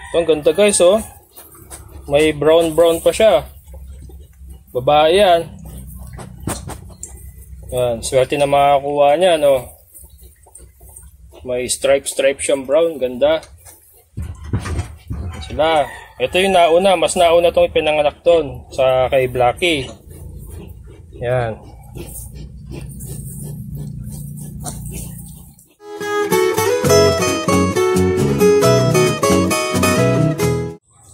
Ito, ang ganda guys, oh. May brown pa siya. Babae yan. Yan, swerte na makakuha niya, no. May stripe siyang brown, ganda. Sila. Ito yung nauna, mas nauna tong ipinanganak doon sa kay Blackie. Yan.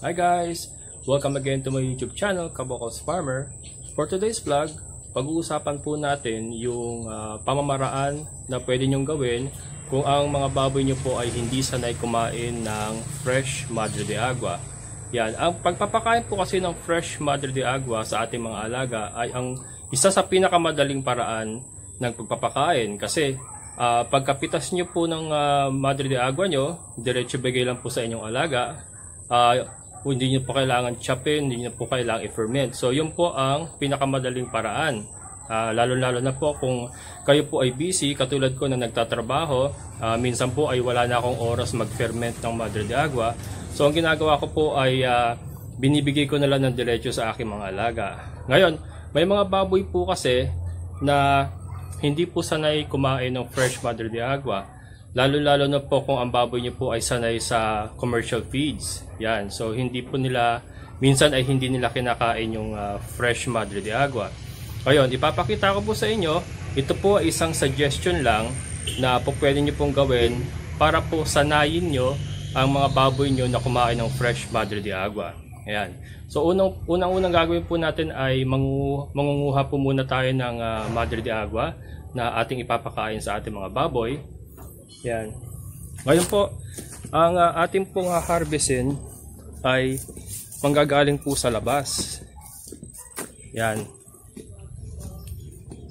Hi guys! Welcome again to my YouTube channel, Kabokos Farmer. For today's vlog, pag-uusapan po natin yung pamamaraan na pwede nyong gawin kung ang mga baboy nyo po ay hindi sanay kumain ng fresh Madre de Agua. Yan, ang pagpapakain po kasi ng fresh Madre de Agua sa ating mga alaga ay ang isa sa pinakamadaling paraan ng pagpapakain kasi pagkapitas nyo po ng Madre de Agua nyo, diretso bigay lang po sa inyong alaga. Hindi nyo po kailangan chopin, hindi nyo po kailangan i-ferment. So yun po ang pinakamadaling paraan. Lalo-lalo na po kung kayo po ay busy, katulad ko na nagtatrabaho, minsan po ay wala na akong oras mag-ferment ng Madre de Agua. So ang ginagawa ko po ay binibigay ko na lang ng diretso sa aking mga alaga. Ngayon, may mga baboy po kasi na hindi po sanay kumain ng fresh Madre de Agua. Lalo-lalo na po kung ang baboy niyo po ay sanay sa commercial feeds. Yan. So hindi po nila, minsan ay hindi nila kinakain yung fresh Madre de Agua. Ngayon, ipapakita ko po sa inyo, ito po ay isang suggestion lang na po pwede nyo pong gawin para po sanayin nyo ang mga baboy nyo na kumain ng fresh Madre de Agua. Ayan. So unang gagawin po natin ay mangunguha po muna tayo ng Madre de Agua na ating ipapakain sa ating mga baboy. Yan. Ngayon po, ang ating pong harvestin ay manggagaling po sa labas. Yan.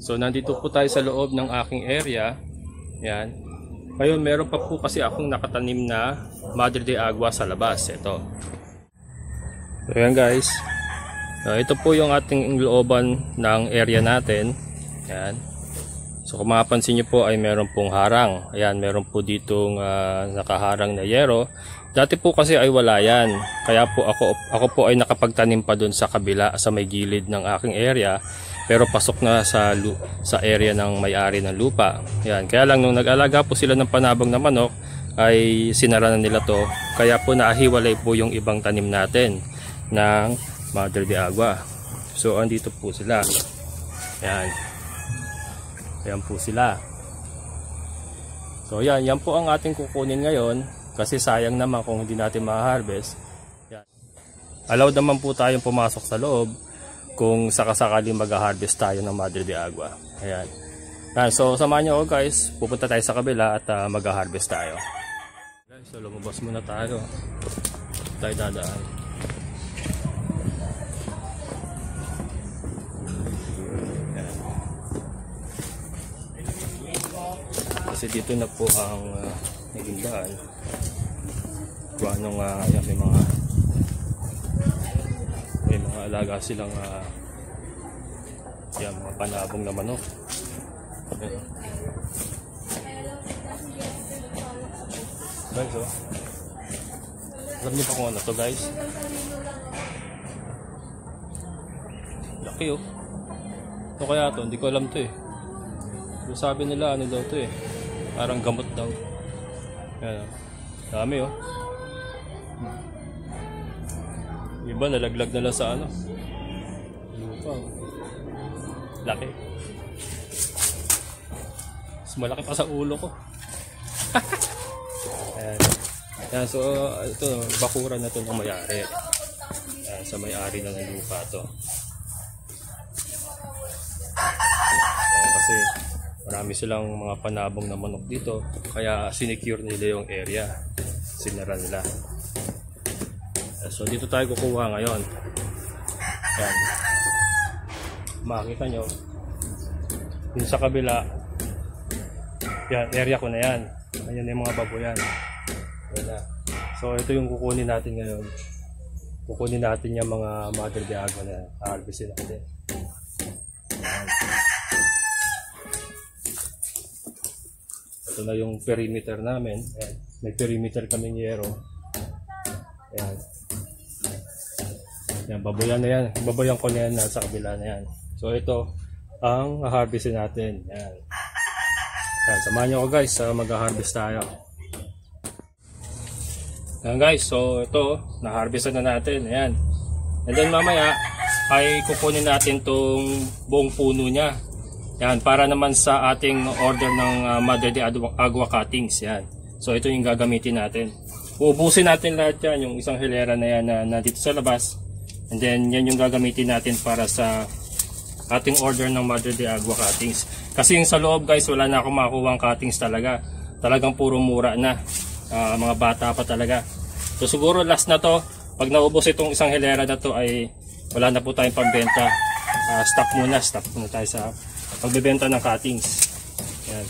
So nandito po tayo sa loob ng aking area. Yan. Ngayon meron pa po kasi akong nakatanim na Madre de Agua sa labas. Ito. So yan guys. Ito po yung ating looban ng area natin. Yan. So kung mapapansin nyo po ay meron pong harang. Ayan, meron po ditong nakaharang na yero. Dati po kasi ay wala yan. Kaya po ako po ay nakapagtanim pa dun sa kabila, sa may gilid ng aking area. Pero pasok na sa area ng may-ari ng lupa. Ayan, kaya lang nung nag-alaga po sila ng panabong na manok, ay sinara na nila to. Kaya po nahiwalay po yung ibang tanim natin ng Madre de Agua. So andito po sila. Ayan. Ayan po sila. So yan po ang ating kukunin ngayon kasi sayang naman kung hindi natin ma-harvest. Allowed naman po tayong pumasok sa loob kung sakasakaling mag-harvest tayo ng Madre de Agua. Ayan. So samahan nyo ako guys, pupunta tayo sa kabila at mag-harvest tayo. Guys, so lumabas muna tayo. Tayo dadaan. Kasi dito na po ang naging daan. Kung anong yan, may mga alaga silang yan, mga panabong na manok. Ayan. Guys, oh. Alam niyo pa kung ano to guys? Laki oh. Ito kaya to, hindi ko alam to eh. So, sabi nila ano daw to eh. Parang gamot daw. Ayan. Dami oh. Iba nalaglag na lang sa ano. Lupa. Laki. Mas malaki pa sa ulo ko. Ayan. Ayan. So ito bakuran na to ng may-ari. Ayan, sa may-ari ng lupa to. Ayan, kasi marami silang mga panabong na manok dito, kaya sinecure nila yung area, sinara nila. So dito tayo kukuha ngayon. Yan. Makikita nyo yun sa kabila, yan, area ko na yan. Ayan yung mga baboyan. So ito yung kukunin natin ngayon. Kukunin natin yung mga Madre de Agua na harvestin natin. Yan. Ito na yung perimeter namin. Ayan. May perimeter kaming yero. Yan. Yan, baboyan na yan. Baboyan ko na yan nasa kabila na yan. So ito ang harvestin natin. Yan. Yan, samahan nyo ako guys sa mag-harvest tayo. Yan guys, so ito, na-harvestan na natin. Ayan. And then mamaya ay kukunin natin tong buong puno niya. Yan, para naman sa ating order ng Madre de Agua cuttings. Yan. So ito yung gagamitin natin. Uubusin natin lahat yan, yung isang hilera na yan na dito sa labas. And then yan yung gagamitin natin para sa ating order ng Madre de Agua cuttings. Kasi yung sa loob guys, wala na akong makuha ang cuttings talaga. Talagang puro mura na. Mga bata pa talaga. So siguro last na to. Pag naubos itong isang hilera na to ay wala na po tayong pambenta. Stop muna tayo sa pagbebenta ng cuttings. Yan.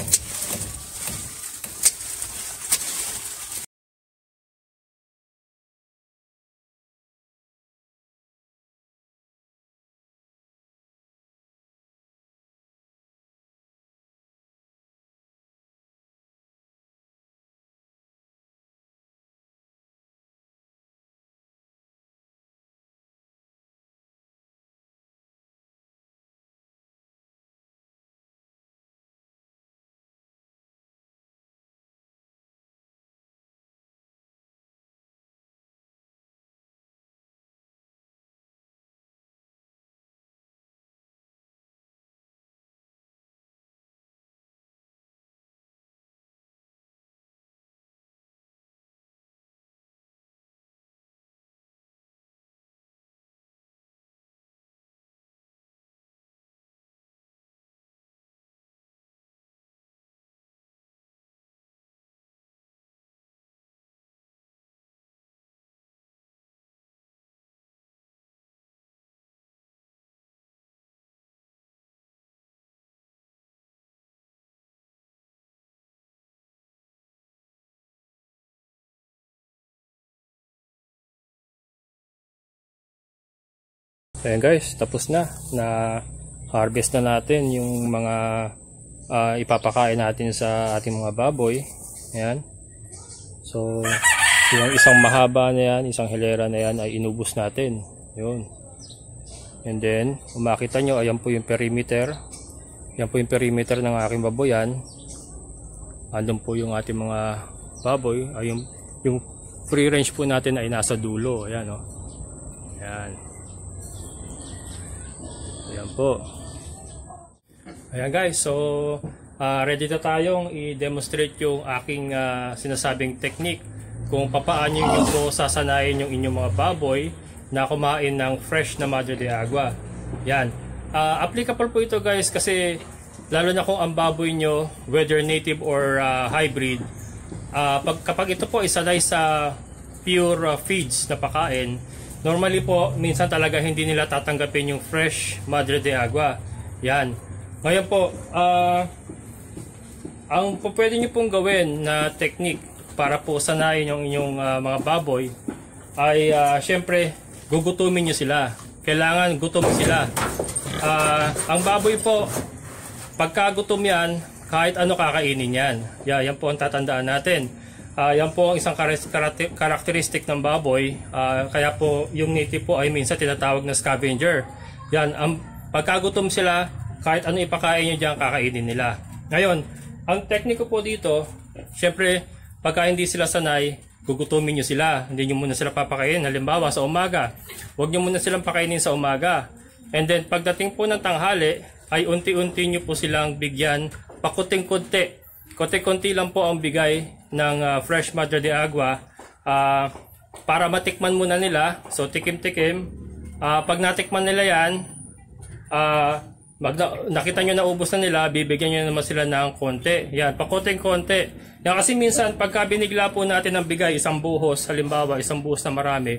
Ayan guys, tapos na harvest na natin yung mga ipapakain natin sa ating mga baboy. Ayan. So yung isang mahaba na yan, isang hilera na yan ay inubos natin. Yun. And then makita nyo, ayan po yung perimeter. Yan po yung perimeter ng aking baboyan. Andun po yung ating mga baboy. Ay, yung free range po natin ay nasa dulo. Ayan o. Ayan. Ayan po. Ayan guys, so ready na tayong i-demonstrate yung aking sinasabing technique kung papaano nyo po sasanayin yung inyong mga baboy na kumain ng fresh na Madre de Agua. Yan. Applicable po ito guys kasi lalo na kung ang baboy nyo, whether native or hybrid, kapag ito po isanay sa pure feeds na pakain, normally po, minsan talaga hindi nila tatanggapin yung fresh Madre de Agua. Yan. Ngayon po, ang pwede nyo pong gawin na technique para po sanayin yung inyong mga baboy ay syempre, gugutumin nyo sila. Kailangan gutom sila. Ang baboy po, pagka gutom yan, kahit ano kakainin yan. Yan po ang tatandaan natin. Yan po ang isang karakteristik ng baboy. Kaya po yung native po ay minsan tinatawag na scavenger. Yan, pagkagutom sila, kahit ano ipakain nyo dyan, kakainin nila. Ngayon, ang tekniko po dito, syempre, pagka hindi sila sanay, gugutumin nyo sila. Hindi nyo muna sila papakainin. Halimbawa, sa umaga, huwag nyo muna silang pakainin sa umaga. And then, pagdating po ng tanghali, ay unti-unti nyo po silang bigyan, pakuting-kunti. Konti-konti lang po ang bigay ng fresh Madre de Agua para matikman muna nila. So tikim-tikim. Pag natikman nila yan, nakita nyo na ubos na nila, bibigyan nyo naman sila ng konti. Yan, pakonting-konti. Yan, kasi minsan pagka binigla po natin ng bigay, isang buhos, halimbawa isang buhos na marami,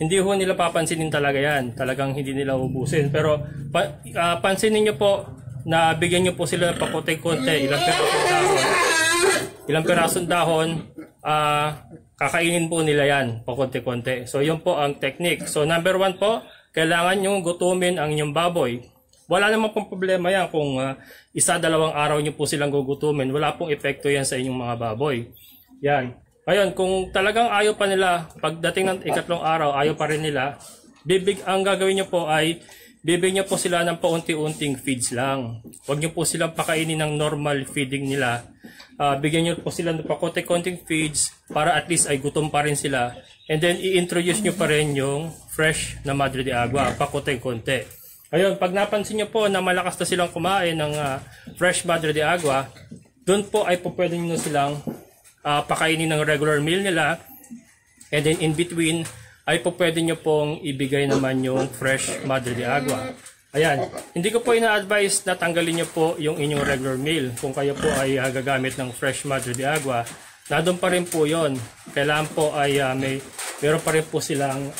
hindi ho nila papansinin talaga yan. Talagang hindi nila ubusin. Pero pansinin nyo po na bigyan nyo po sila ng pakonting-konti. Ilang pirasong dahon, kakainin po nila yan, pakonti-konti. So, yun po ang technique. So, number 1 po, kailangan nyo gutumin ang inyong baboy. Wala naman pong problema yan kung 1-2 araw nyo po silang gugutumin. Wala pong epekto yan sa inyong mga baboy. Yan. Ngayon, kung talagang ayaw pa nila, pagdating ng ikatlong araw, ayaw pa rin nila, ang gagawin nyo po ay, bibigyan nyo po sila ng paunti-unting feeds lang. Huwag nyo po silang pakainin ng normal feeding nila. Bigyan nyo po sila ng pakonti-konting feeds para at least ay gutom pa rin sila. And then, i-introduce nyo pa rin yung fresh na Madre de Agua, pakonti-konti. Ayun, pag napansin nyo po na malakas na silang kumain ng fresh Madre de Agua, doon po ay po pwede nyo silang pakainin ng regular meal nila. And then in between ay po pwede nyo pong ibigay naman yung fresh Madre de Agua. Ayan, hindi ko po ina-advise na tanggalin nyo po yung inyong regular meal. Kung kayo po ay gagamit ng fresh Madre de Agua, nandun pa rin po yon. Kailangan po ay meron pa rin po silang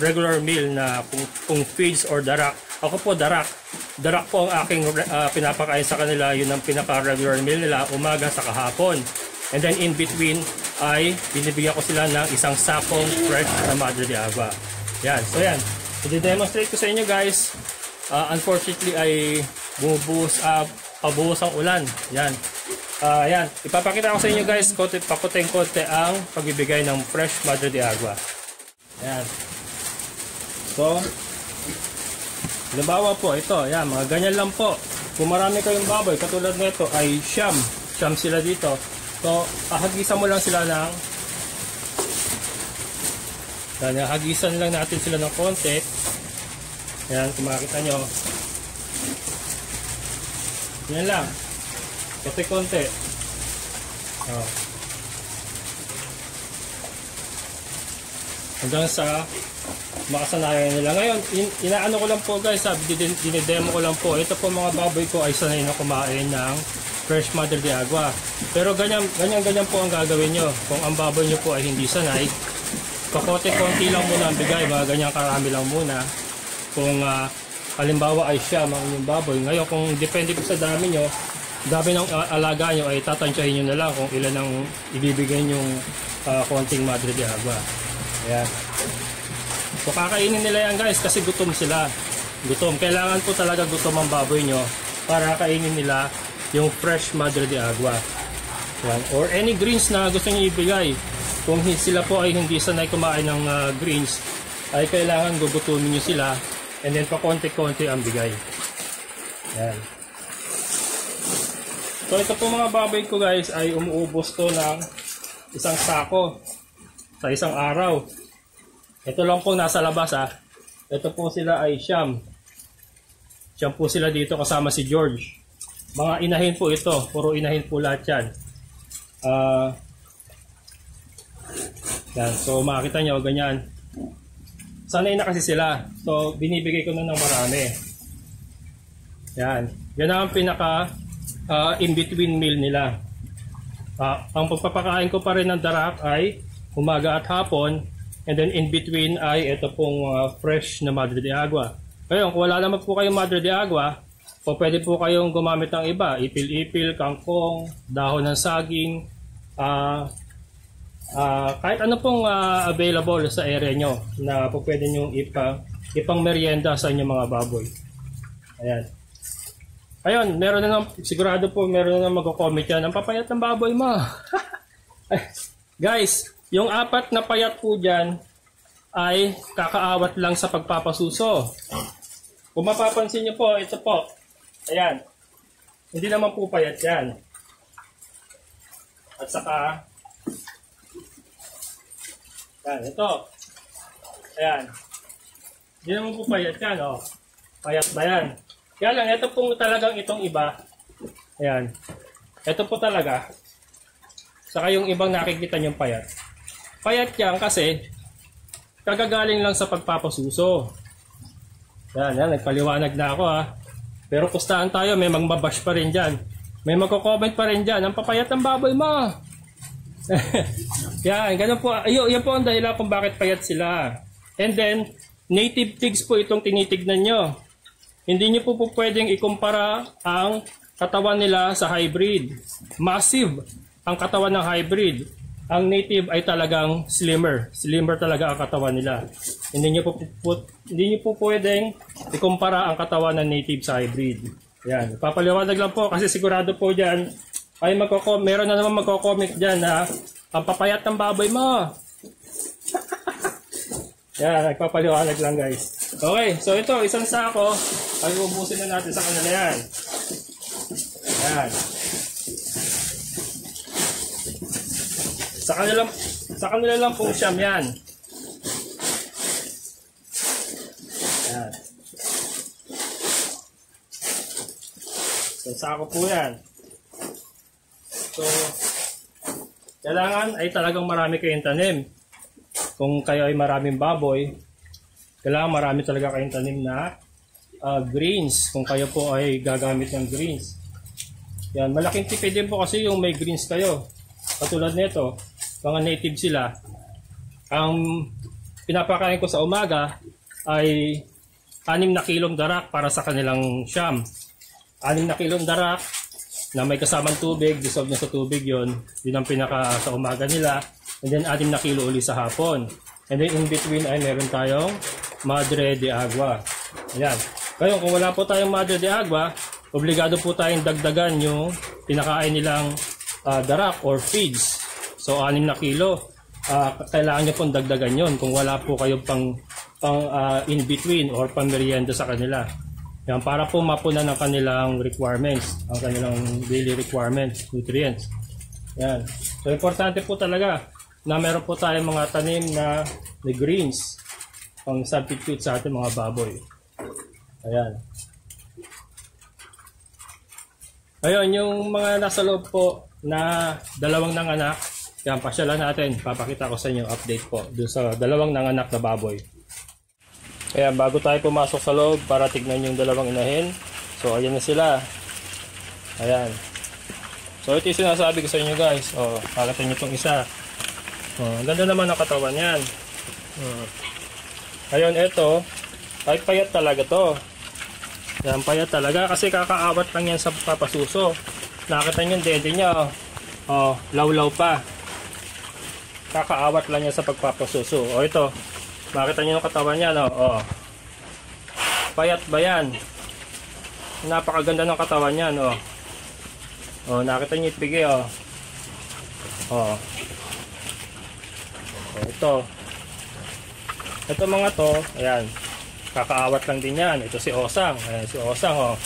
regular meal na kung feeds or darak. Ako po darak. Darak po ang aking pinapakain sa kanila. Yun ang pinaka-regular meal nila umaga sa kahapon. And then in between ay binibigyan ko sila ng isang sakong fresh na Madre de Agua. Yan. So yan. I-demonstrate ko sa inyo guys. Unfortunately ay pabuhos ang ulan. Yan. Yan. Ipapakita ko sa inyo guys pakuting-konti ang pagbibigay ng fresh Madre de Agua. Yan. So, halimbawa po, ito, yan, mga ganyan lang po. Kung marami kayong baboy, katulad nito ay siyam sila dito. So, hagisan mo lang sila ng hagisan lang natin sila ng konti. Yan, kung makikita nyo. Yan lang. Konti-konti. Hanggang sa makasanayan nila. Ngayon, inaano ko lang po guys, dinidemo ko lang po. Ito po mga baboy ko ay sanay na kumain ng fresh Madre de Agua. Pero ganyan po ang gagawin nyo. Kung ang baboy nyo po ay hindi sanay, pakote-konti lang muna ang bigay. Mga ganyan karami lang muna. Kung halimbawa ay siya mga inyong baboy. Ngayon, kung depende po sa dami nyo, dami ng alaga nyo ay tatansyahin nyo na lang kung ilan ang ibibigay nyong konting Madre de Agua. Ayan. So kakainin nila yan guys kasi gutom sila. Gutom. Kailangan po talaga gutom ang baboy nyo para kainin nila yung fresh Madre de Agua. Yan. Or any greens na gusto nyo ibigay. Kung sila po ay hindi sanay kumain ng greens, ay kailangan gugutumin nyo sila and then pa konti-konti ang bigay. Yan. So ito po mga baboy ko guys ay umuubos to ng isang sako sa isang araw. Ito lang po nasa labas Ito po sila ay siyam. Siyam po sila dito kasama si George. Mga inahin po ito. Puro inahin po lahat yan. Yan. So makikita nyo ganyan. Sanay na kasi sila. So binibigay ko na ng marami. Yan. Yan ang pinaka in-between meal nila. Ang pagpapakain ko pa rin ng darak ay umaga at hapon. And then in between ay ito pong fresh na Madre de Agua. Ngayon, kung wala naman po kayong Madre de Agua, o pwede po kayong gumamit ng iba. Ipil-ipil, kangkong, dahon ng saging, kahit ano pong available sa area nyo na po pwede nyo ipang merienda sa inyong mga baboy. Ayan. Ayun, meron na sigurado po meron na mag-comment yan. Ang papayat ng baboy mo. Guys, yung 4 na payat po dyan ay kakaawat lang sa pagpapasuso. Kung mapapansin nyo po, ito po. Ayan. Hindi naman po payat yan. At saka, ayan, ito. Ayan. Hindi naman po payat yan, oh. Payat ba yan? Kaya lang, ito po talagang itong iba. Ayan. Ito po talaga. Saka yung ibang nakikita nyong payat. Payat yan kasi kagagaling lang sa pagpapasuso. Yan, nagpaliwanag na ako Pero pustahan tayo, may magbabash pa rin dyan. May magko-comment pa rin dyan. Ang papayat ng baboy mo. Yan, ganun po. Yan po ang dahilan kung bakit payat sila. And then, native pigs po itong tinitignan nyo. Hindi nyo po pwedeng ikumpara ang katawan nila sa hybrid. Massive ang katawan ng hybrid. Ang native ay talagang slimmer. Slimmer talaga ang katawan nila. Hindi nyo po pwedeng ikumpara ang katawan ng native sa hybrid. Yan. Papaliwanag lang po kasi sigurado po dyan ay meron na naman magko-comment dyan na Ang papayat ng baboy mo. Yan, nagpapaliwanag lang guys. Okay, so ito, isang sako. Ay ubusin na natin sa kanila yan. Yan. Sa kanila lang pong siyam yan. Yan. So, sako po yan. So, kailangan ay talagang marami kayong tanim. Kung kayo ay maraming baboy, kailangan marami talaga kayong tanim na greens. Kung kayo po ay gagamit ng greens. Yan, malaking tipid din po kasi yung may greens kayo. Katulad nito, mga native sila. Ang pinapakain ko sa umaga ay 6 na kilong darak para sa kanilang siyam. 6 na kilong darak na may kasamang tubig, dissolve na sa tubig yon. Yun ang pinaka sa umaga nila. And then 6 na kilo uli sa hapon. And then in between ay meron tayong Madre de Agua. Ayan. Ngayon kung wala po tayong Madre de Agua, obligado po tayong dagdagan yung pinakain nilang darak or feeds. So 6 na kilo, kailangan nyo pong dagdagan yon kung wala po kayo pang in between or pang merienda sa kanila. Yan, para po mapunan ng kanilang requirements, ang kanilang daily requirements, nutrients. Yan. So importante po talaga na meron po tayong mga tanim na greens pang substitute sa ating mga baboy. Ayan. Ayun, yung mga nasa loob po na dalawang nanganak, yan, pasyalan natin. Papakita ko sa inyo update po doon sa dalawang nanganak na baboy. Kaya bago tayo pumasok sa loob para tignan yung dalawang inahin. So ayan na sila. Ayan. So ito yung sinasabi ko sa inyo guys. O, pakita nyo itong isa. O, ang ganda naman ang katawan yan. Ayun, ito ay payat talaga to. Yan, payat talaga kasi kakaawat lang yan sa papasuso. Nakita nyo yung dede niya. O, lawlaw pa. Kakaawat lang yan sa pagpapasuso. O ito, makita nyo yung katawan niya, no? O, payat ba yan? Napakaganda ng katawan niya, no? O, nakita nyo yung pigi, o. O. O, ito. Ito mga to, ayan. Kakaawat lang din yan. Ito si Osang. Ayan, si Osang, o.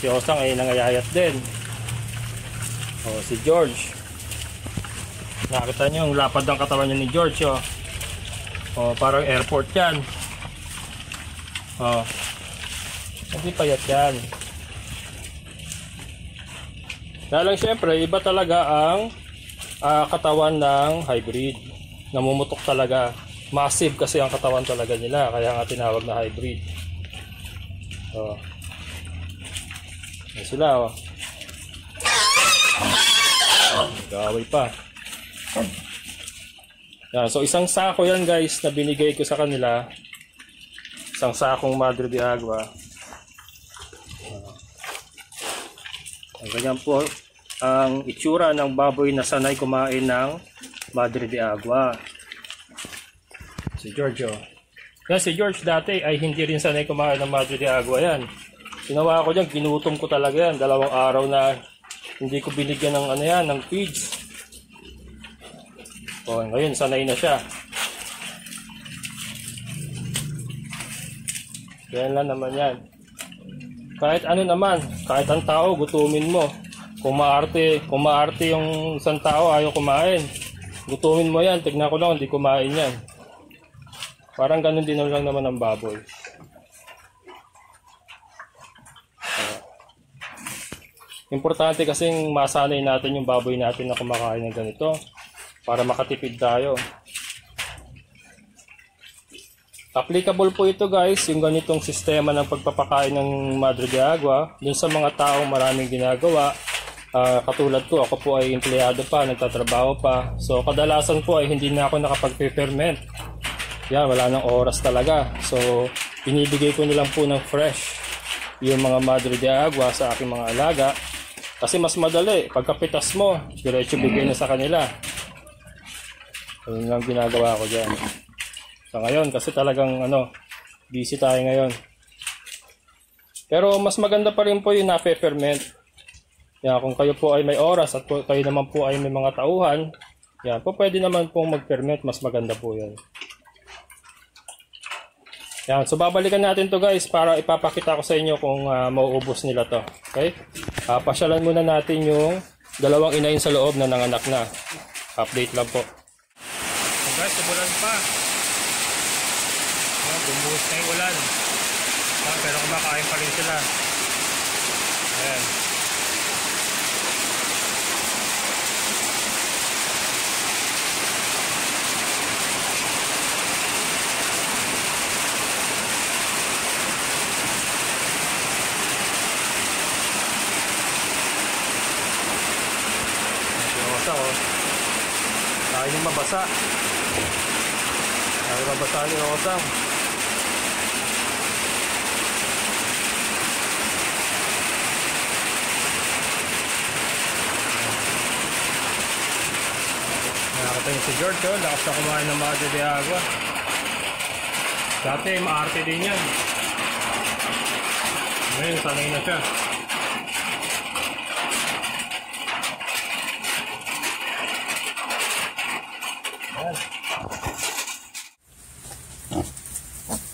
Si Osang ay nangayayat din. O, si George. Nakita nyo yung lapad ng katawan niya ni George, o. O, parang airport yan. O. Hindi payat yan. Kaya lang syempre, iba talaga ang katawan ng hybrid. Namumutok talaga. Massive kasi ang katawan talaga nila. Kaya nga tinawag na hybrid. O. Yan sila, o. Gaway pa. Yan, so isang sako yan guys na binigay ko sa kanila. Isang sakong Madre de Agua. Ang ganyan po ang itsura ng baboy na sanay kumain ng Madre de Agua. Si George, oh. Yan, si George dati ay hindi rin sanay kumain ng Madre de Agua yan. Ginawa ko dyan, ginutom ko talaga yan. 2 araw na hindi ko binigyan ng ano yan, ng feeds. O, ngayon sanay na siya. Yan lang naman yan. Kahit ano naman, kahit ang tao gutumin mo. Kung maarte yung isang tao ayaw kumain, gutumin mo yan. Tignan ko lang, hindi kumain yan. Parang ganun din lang naman ang baboy. Importante kasing masanay natin yung baboy natin na kumakain ng ganito para makatipid tayo. Applicable po ito guys, yung ganitong sistema ng pagpapakain ng Madre de Agua dun sa mga taong maraming ginagawa. Katulad ko, ako po ay empleyado pa, nagtatrabaho pa. So kadalasan po ay hindi na ako nakapag-ferment. Yan, wala nang oras talaga. So binibigay ko nilang po ng fresh yung mga Madre de Agua sa aking mga alaga. Kasi mas madali, pagkapitas mo, diretso bigay na sa kanila. Yun lang ginagawa ko dyan. So ngayon, kasi talagang busy tayo ngayon. Pero mas maganda pa rin po yung na-ferment. Kaya kung kayo po ay may oras at kayo naman po ay may mga tauhan, Yan po, pwede naman pong mag-ferment, mas maganda po yan. Yan, so babalikan natin to guys para ipapakita ko sa inyo kung mauubos nila to. Okay? Pasyalan muna natin yung dalawang inahin sa loob na nanganak na. Update lang po. So guys, umulan pa. Yan, bumuhos na yung ulan. Pero kumakain pa rin sila. Ayan. Tayo yung mabasa. Tayo mabasa ni Osang. Nakakita niyo si George, oh. Lakas na kumain ng Madre de Agua. Dati maarte din yan. Ngayon sanay na siya.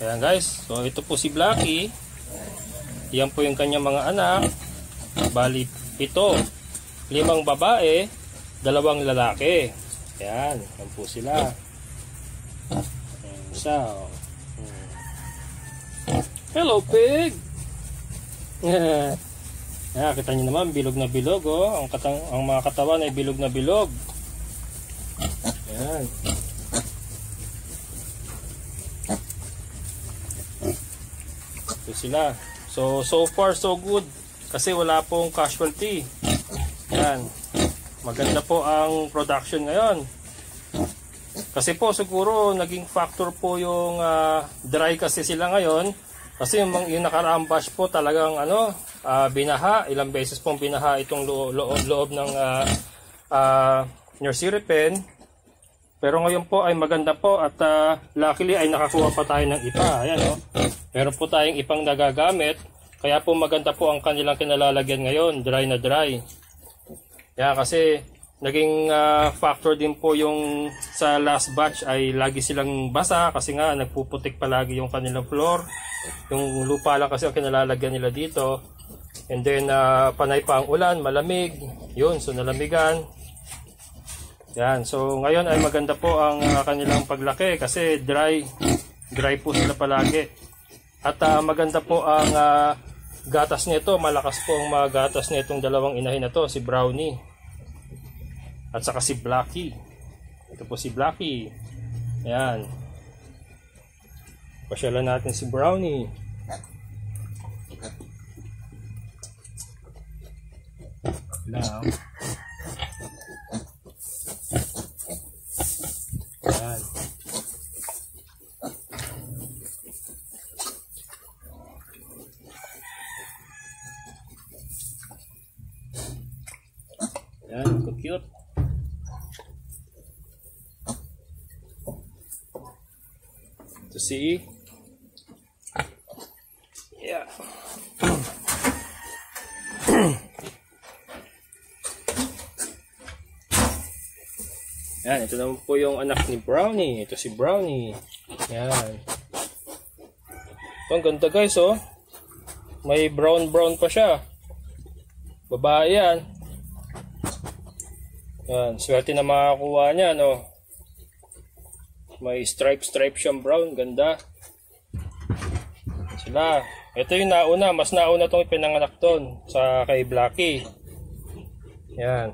Ayan guys, so ito po si Blackie. Yan po yung kanyang mga anak. Bali ito, 5 babae, 2 lalaki. Ayan, yan po sila. Ayan, isa. Hello pig! Ayan, kita nyo naman, bilog na bilog. Oh. Ang mga katawan ay bilog na bilog. Ayan. Ito sila. So far so good kasi wala pong casualty. Yan. Maganda po ang production ngayon. Kasi po siguro naging factor po yung dry kasi sila ngayon. Kasi yung nakaraang batch po talagang binaha. Ilang beses pong binaha itong loob ng nursery pen. Pero ngayon po ay maganda po at luckily ay nakakuha pa tayo ng ipa. Ayan, oh. Meron po tayong ipang nagagamit. Kaya po maganda po ang kanilang kinalalagyan ngayon. Dry na dry. Kaya kasi naging factor din po yung sa last batch ay lagi silang basa. Kasi nga nagpuputik palagi yung kanilang floor. Yung lupa lang kasi ang kinalalagyan nila dito. And then panay pa ang ulan, malamig. Yun, so nalamigan. Yan, so ngayon ay maganda po ang kanilang paglaki kasi dry po sila palagi. At maganda po ang gatas nito, malakas po ang mga gatas nitong 2 inahin na to, si Brownie. At saka si Blackie. Ito po si Blackie. Yan. Pasyalan natin si Brownie. Now. Yan. Yan, cute. To see. Yeah. Yan, ito naman po yung anak ni Brownie. Ito si Brownie. Yan. Ito, ang ganda guys, oh. May brown pa siya. Babae yan. Yan, swerte na makakuha niya, no. May stripe siyang brown. Ganda. Sila. Ito yung nauna. Mas nauna itong ipinanganak doon sa kay Blackie. Yan.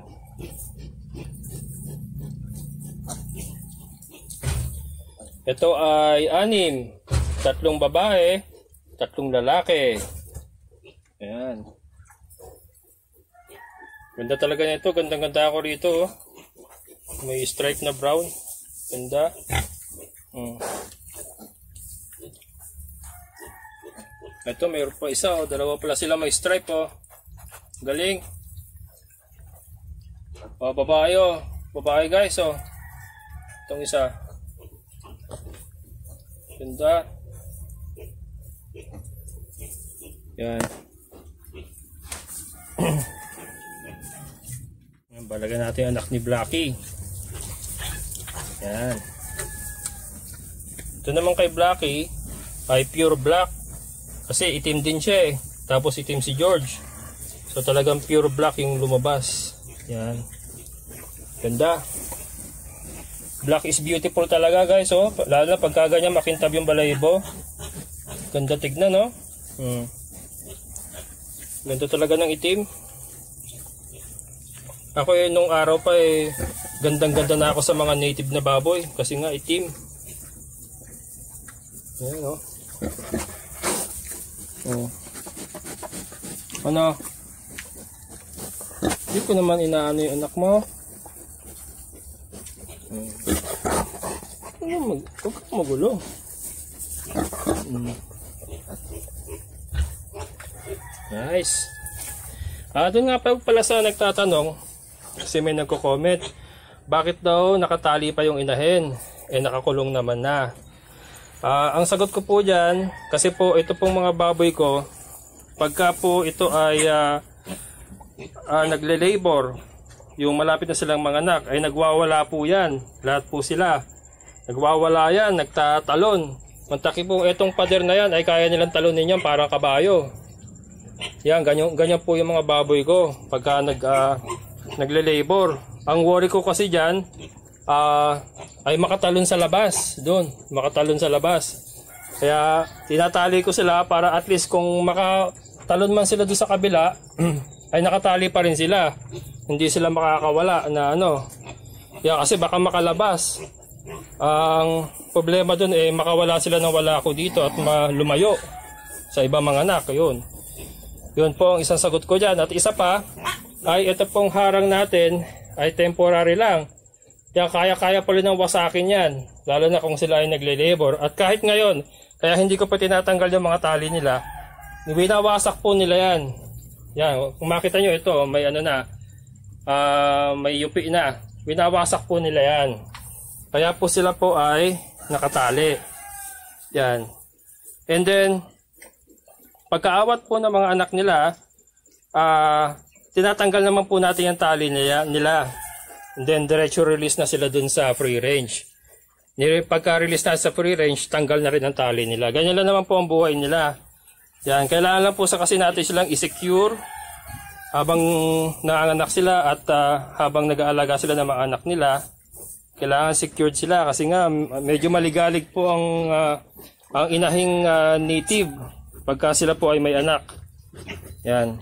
Ito ay 6. 3 babae, 3 lalaki. Ayan. Ganda talaga nito. Ganda-ganda ako rito. Oh. May stripe na brown. Ganda. Ito mayroon pa isa. Oh. 2 pala sila may stripe. Oh. Galing. Oh, babae. Oh. Babae guys. Oh. Itong isa. Ganda. Yan. Balagan natin ang anak ni Blackie. Yan. Ito naman kay Blackie ay pure black. Kasi itim din siya eh. Tapos itim si George. So talagang pure black yung lumabas. Yan. Ganda. Black is beautiful talaga guys. Oh. Lalo na pagka ganyan makintab yung balahibo. Ganda tignan no. Ganda talaga ng itim. Ako eh nung araw pa eh gandang-ganda na ako sa mga native na baboy kasi nga itim. Ayan o. Ano? Hindi ko naman inaano yung anak mo. Huwag kang magulo. Nice. Doon nga pala sa nagtatanong, kasi may nagko-comment, bakit daw nakatali pa yung inahin? Eh nakakulong naman na. Ang sagot ko po dyan, kasi po ito pong mga baboy ko, pagka po ito ay nagle-labor, yung malapit na silang mga anak, ay nagwawala po yan. Lahat po sila. Nagwawala yan, nagtatalon. Mantaki po itong pader na yan ay kaya nilang talonin yan parang kabayo. Yan, ganyan po yung mga baboy ko pagka nagle-labor. Ang worry ko kasi dyan ay makatalon sa labas. Doon, makatalon sa labas. Kaya tinatali ko sila para at least kung makatalon man sila doon sa kabila ay nakatali pa rin sila. Hindi sila makakawala na ano. Yan, kasi baka makalabas. Ang problema doon eh makawala sila ng wala ako dito at lumayo sa ibang mga anak. Yun po ang isang sagot ko dyan. At isa pa ay ito pong harang natin ay temporary lang. Kaya kaya-kaya pa rin ng wasakin yan. Lalo na kung sila ay nagle-labor. At kahit ngayon, kaya hindi ko pa tinatanggal yung mga tali nila. Binawasak po nila yan. Yan, kung makita nyo ito, may ano na, may yupi na. Binawasak po nila yan. Kaya po sila po ay nakatali. Yan. And then, pagkaawat po ng mga anak nila, tinatanggal naman po natin yung tali nila. And then, diretso release na sila dun sa free range. Pagka-release na sa free range, tanggal na rin ang tali nila. Ganyan lang naman po ang buhay nila. Yan, kailangan lang po sa kasi natin silang i-secure habang nanganganak sila at habang nag-aalaga sila ng mga anak nila. Kailangan secured sila kasi nga medyo maligalig po ang inahing native pagka sila po ay may anak. Yan.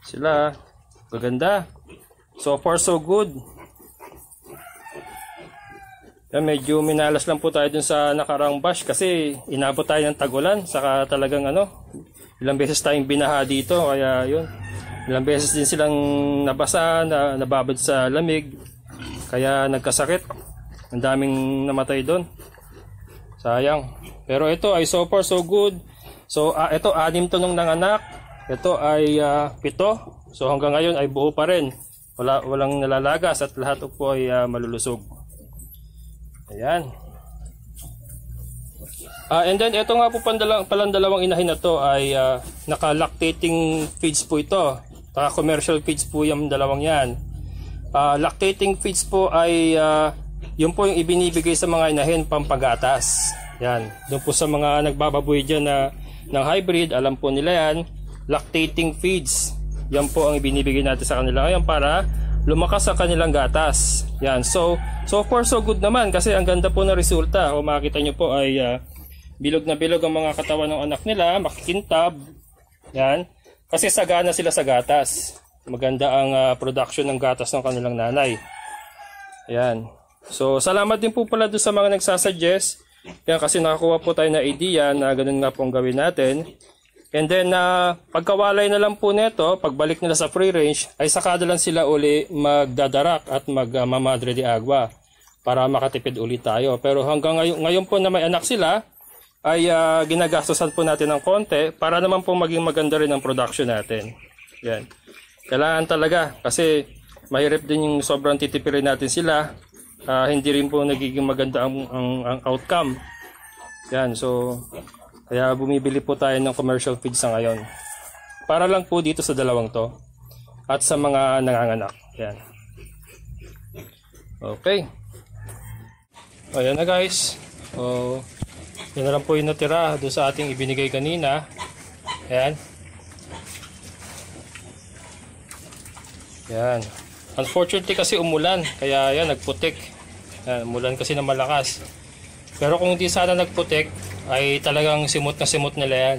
Sila, maganda. So far so good. Yan, medyo minalas lang po tayo dun sa nakarang bash kasi inabot tayo ng tagulan. Saka talagang ilang beses tayong binaha dito. Kaya yun, ilang beses din silang nabasa, nababad sa lamig. Kaya nagkasakit. Ang daming namatay doon. Sayang. Pero ito ay so far so good. So ito 6 to nung nanganak. Ito ay 7. So hanggang ngayon ay buo pa rin. Walang nalalagas at lahat po ay malulusog. Ayan. And then ito nga po palang dalawang inahin na to ay naka-lactating feeds po ito. Commercial feeds po yung dalawang yan. Lactating feeds po ay yun po yung ibinibigay sa mga inahin pampagatas. Yan. Doon po sa mga nagbababoy dyan ng hybrid, alam po nila yan. Lactating feeds. Yan po ang ibinibigay natin sa kanila ngayon para lumakas sa kanilang gatas. Yan. So far so good naman kasi ang ganda po ng resulta. Kung makikita nyo po ay bilog na bilog ang mga katawan ng anak nila, makikintab. Yan. Kasi sagana sila sa gatas. Maganda ang production ng gatas ng kanilang nanay. Ayan. So, salamat din po pala doon sa mga nagsasuggest. Yan, kasi nakakuha po tayo na idea na ganun nga pong gawin natin. And then, pagkawalay na lang po nito, pagbalik nila sa free range, ay sakado lang sila uli magdadarak at magmamadre de agua para makatipid ulit tayo. Pero hanggang ngayon po na may anak sila, ay ginagastosan po natin ng konti para naman po maging maganda rin ang production natin. Yan. Kailangan talaga kasi mahirap din yung sobrang titipirin natin sila. Hindi rin po nagiging maganda ang outcome. Yan, so kaya bumibili po tayo ng commercial feeds sa ngayon. Para lang po dito sa dalawang to at sa mga nanganganak. Yan. Okay. Ayan na guys. So, yun na lang po yung natira doon sa ating ibinigay kanina. Ayan. Ayan. Unfortunately kasi umulan. Kaya yan, nagputik. Ayan, umulan kasi na malakas. Pero kung hindi sana nagputik, ay talagang simot na simot nila yan.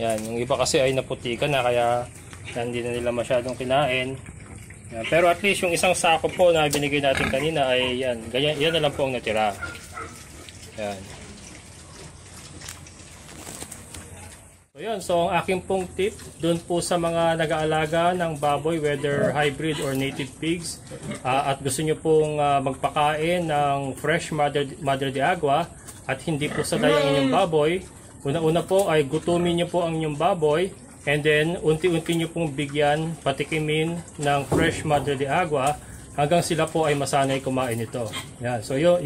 Yan, yung iba kasi ay naputikan na kaya yan, hindi na nila masyadong kinain. Yan, pero at least yung isang sako po na binigay natin kanina ay yan, ganyan, yan na lang po ang natira. Yan. So yan, so ang aking pong tip doon po sa mga nag-aalaga ng baboy, whether hybrid or native pigs, at gusto nyo pong magpakain ng fresh Madre de Agua at hindi po sanay ang inyong baboy, una-una po ay gutumin nyo po ang inyong baboy and then unti-unti nyo pong bigyan, patikimin ng fresh Madre de Agua hanggang sila po ay masanay kumain ito. Yan. So yun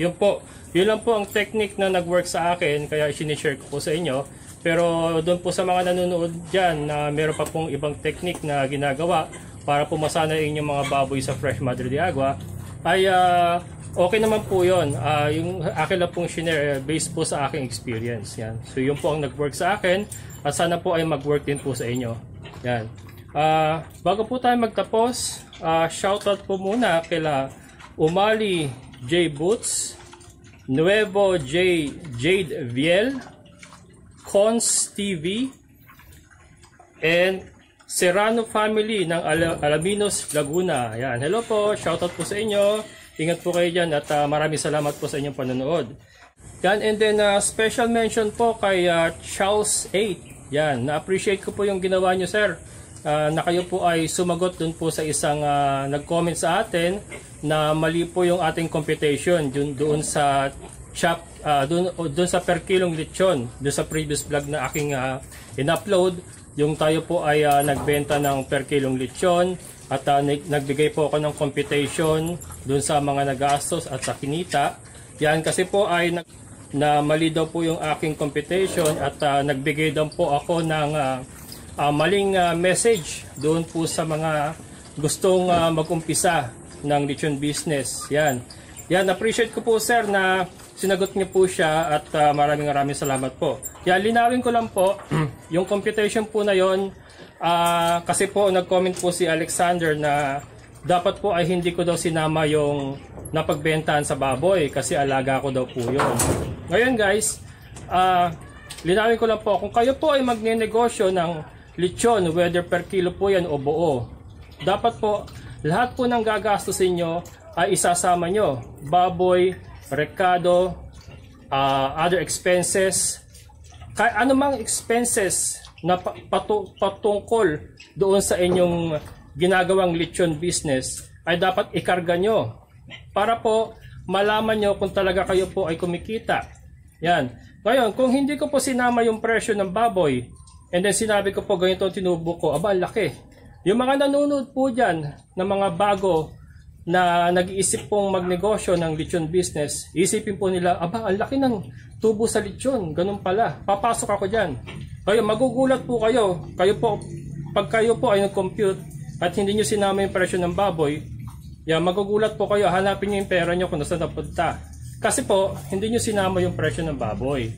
lang po ang technique na nag-work sa akin, kaya i-share ko po sa inyo. Pero doon po sa mga nanonood dyan na meron pa pong ibang technique na ginagawa para po masanay inyong mga baboy sa fresh Madre de Agua, ay okay naman po yun. Yung akin lang pong share based po sa aking experience. Yan. So yun po ang nag-work sa akin at sana po ay mag-work din po sa inyo. Yan. Bago po tayo magtapos, shoutout po muna kila Umali J. Boots, Nuevo J. Jade Viel, Cons TV, and Serrano family ng Alaminos, Laguna. Ayan. Hello po, shoutout po sa inyo. Ingat po kayo dyan at maraming salamat po sa inyong panonood. Yan, and then special mention po kay Charles 8. Yan, na-appreciate ko po yung ginawa nyo, sir. Na kayo po ay sumagot dun po sa isang nag-comment sa atin na mali po yung ating computation doon sa doon sa per kilong lechon, doon sa previous vlog na aking in-upload, yung tayo po ay nagbenta ng per kilong lechon at nagbigay po ako ng computation doon sa mga nagastos at sa kinita. Yan kasi po ay na mali daw po yung aking computation at nagbigay daw po ako ng maling message doon po sa mga gustong mag-umpisa ng lechon business. Yan, appreciate ko po sir na sinagot niyo po siya at maraming salamat po. Yan, linawin ko lang po, yung computation po na yon, kasi po nag-comment po si Alexander na dapat po ay hindi ko daw sinama yung napagbentahan sa baboy kasi alaga ko daw po yun. Ngayon guys, linawin ko lang po, kung kayo po ay magne-negosyo ng lechon, whether per kilo po yan o buo, dapat po lahat po ng gagastusin nyo ay isasama nyo. Baboy, rekado, other expenses, anumang expenses na patungkol doon sa inyong ginagawang lechon business ay dapat ikarga nyo para po malaman nyo kung talaga kayo po ay kumikita. Yan. Ngayon, kung hindi ko po sinama yung presyo ng baboy and then sinabi ko po ganito tinubo ko, aba laki. Yung mga nanonood po dyan na mga bago na nag-iisip pong magnegosyo ng lechon business, isipin po nila, aba, ang laki ng tubo sa lechon, ganun pala, papasok ako dyan. Kaya magugulat po kayo, pag kayo po ay nag-compute at hindi nyo sinama yung presyo ng baboy, magugulat po kayo, hanapin nyo yung pera nyo kung nasa napunta. Kasi po, hindi nyo sinama yung presyo ng baboy.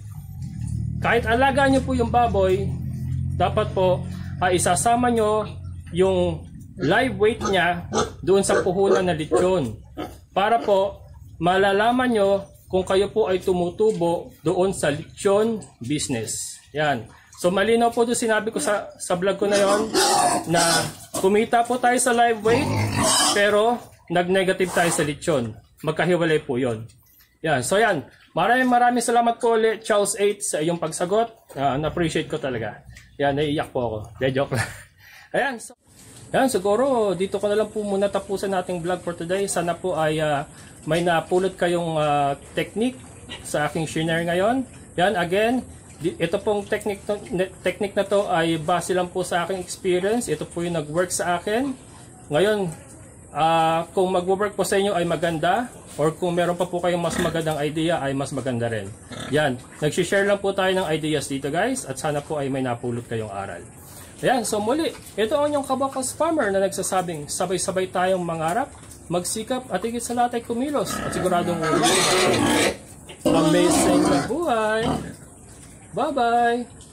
Kahit alagaan nyo po yung baboy, dapat po, isasama nyo yung live weight niya doon sa puhunan na lechon para po malalaman nyo kung kayo po ay tumutubo doon sa lechon business. Yan. So malinaw po doon sinabi ko sa vlog ko na yon na kumita po tayo sa live weight pero nag-negative tayo sa lechon. Magkahiwalay po yon. Yan. So yan. Maraming salamat po ulit Charles 8 sa iyong pagsagot. Na-appreciate ko talaga. Yan. Naiiyak po ako. Joke lang. Ayan. So yan, siguro dito ko na lang po muna tapusan nating vlog for today. Sana po ay may napulot kayong technique sa aking share ngayon. Yan, again, ito pong technique na to ay base lang po sa aking experience. Ito po yung nag-work sa akin. Ngayon, kung mag-work po sa inyo ay maganda or kung meron pa po kayong mas magandang idea ay mas maganda rin. Yan, nag-share lang po tayo ng ideas dito guys at sana po ay may napulot kayong aral. Ayan, so muli, ito ang inyong Kabokals Farmer na nagsasabing sabay-sabay tayong mangarap magsikap at higit sa lahat ay kumilos at siguradong amazing na buhay. Bye-bye!